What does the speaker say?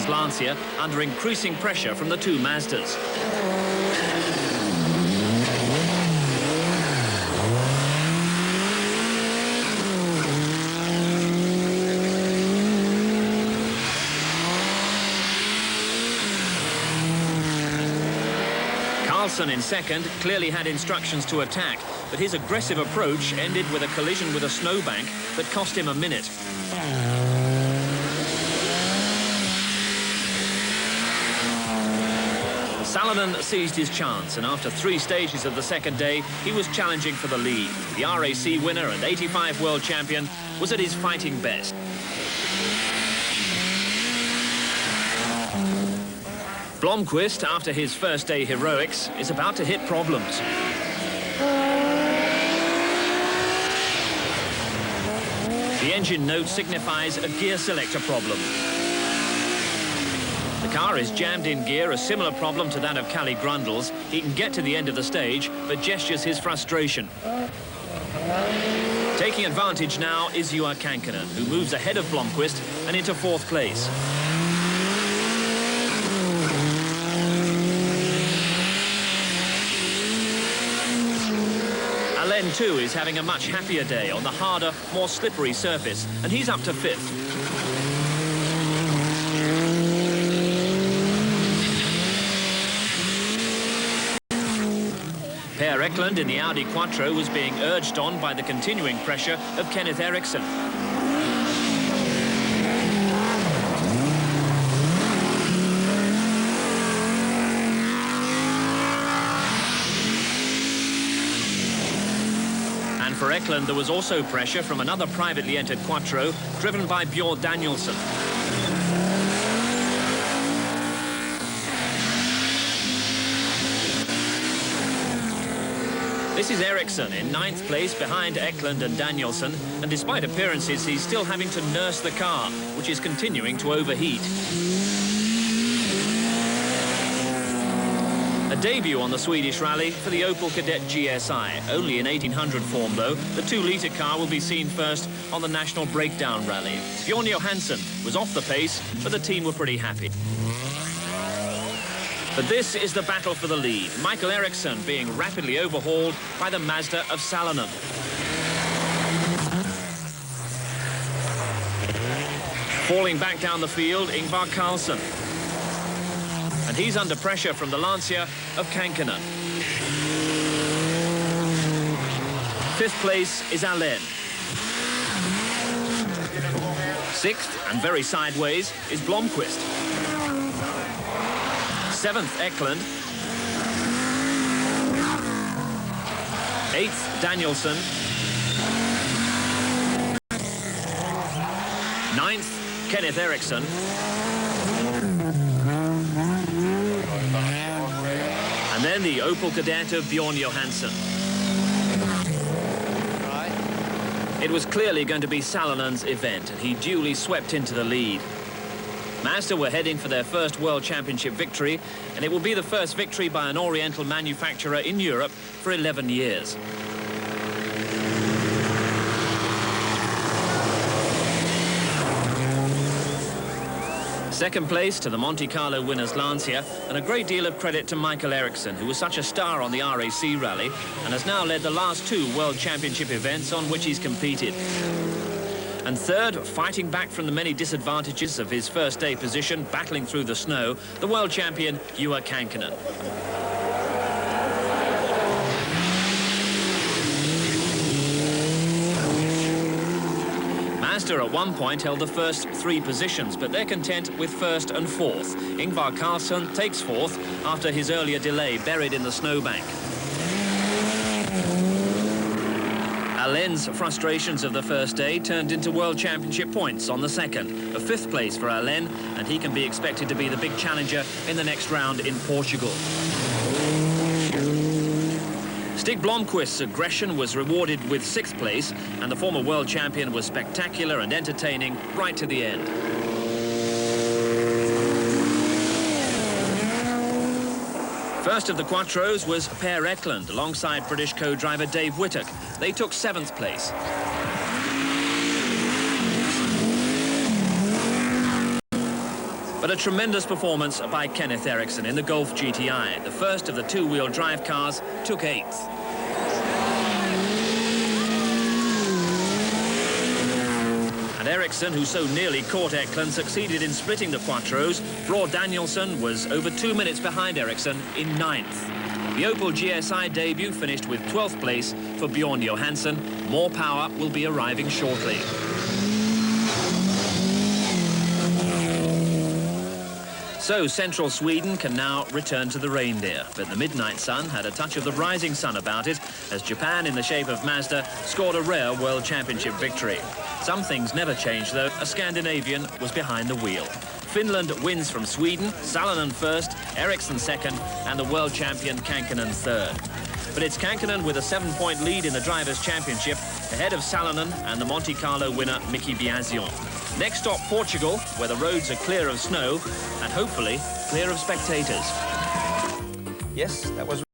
winners Lancia under increasing pressure from the two Mazdas. Carlson in second clearly had instructions to attack, but his aggressive approach ended with a collision with a snowbank that cost him a minute. Salonen seized his chance, and after 3 stages of the second day, he was challenging for the lead. The RAC winner and 85 world champion was at his fighting best. Blomqvist, after his first day heroics, is about to hit problems. The engine note signifies a gear selector problem. The car is jammed in gear, a similar problem to that of Kalle Grundle's. He can get to the end of the stage, but gestures his frustration. Taking advantage now is Juha Kankkunen, who moves ahead of Blomqvist and into 4th place. Alén too is having a much happier day on the harder, more slippery surface, and he's up to 5th. Per Eklund in the Audi Quattro was being urged on by the continuing pressure of Kenneth Eriksson. And for Eklund, there was also pressure from another privately entered Quattro, driven by Björn Danielsson. This is Eriksson in 9th place behind Eklund and Danielsson, and despite appearances, he's still having to nurse the car, which is continuing to overheat. A debut on the Swedish Rally for the Opel Kadett GSI. Only in 1800 form, though. The 2-litre car will be seen first on the National Breakdown Rally. Björn Johansson was off the pace, but the team were pretty happy. But this is the battle for the lead. Michael Eriksson being rapidly overhauled by the Mazda of Salonen. Falling back down the field, Ingvar Carlsson. And he's under pressure from the Lancia of Kankkunen. 5th place is Alén. 6th, and very sideways, is Blomqvist. 7th, Eklund. 8th, Danielsson. 9th, Kenneth Eriksson. And then the Opel Kadett of Björn Johansson. It was clearly going to be Salonen's event, and he duly swept into the lead. Mazda were heading for their first World Championship victory, and it will be the first victory by an Oriental manufacturer in Europe for 11 years. Second place to the Monte Carlo winners Lancia, and a great deal of credit to Michael Eriksson, who was such a star on the RAC Rally and has now led the last 2 World Championship events on which he's competed. And third, fighting back from the many disadvantages of his first day position, battling through the snow, the world champion Juha Kankkunen. Mazda at one point held the first 3 positions, but they're content with 1st and 4th. Ingvar Carlsson takes 4th after his earlier delay buried in the snowbank. Alén's frustrations of the first day turned into World Championship points on the second. A 5th place for Alén, and he can be expected to be the big challenger in the next round in Portugal. Stig Blomqvist's aggression was rewarded with 6th place, and the former world champion was spectacular and entertaining right to the end. First of the Quattros was Per Eklund, alongside British co-driver Dave Whittock. They took 7th place. But a tremendous performance by Kenneth Eriksson in the Golf GTI. The first of the two-wheel drive cars took 8th. And Eriksson, who so nearly caught Eklund, succeeded in splitting the Quattros. Bror Danielsson was over 2 minutes behind Eriksson in 9th. The Opel GSI debut finished with 12th place for Bjorn Johansson. More power will be arriving shortly. So central Sweden can now return to the reindeer. But the midnight sun had a touch of the rising sun about it as Japan, in the shape of Mazda, scored a rare World Championship victory. Some things never change, though. A Scandinavian was behind the wheel. Finland wins from Sweden, Salonen first, Eriksson second, and the world champion Kankkunen third. But it's Kankkunen with a 7-point lead in the Drivers' Championship, ahead of Salonen and the Monte Carlo winner Miki Biasion. Next stop, Portugal, where the roads are clear of snow and hopefully clear of spectators. Yes, that was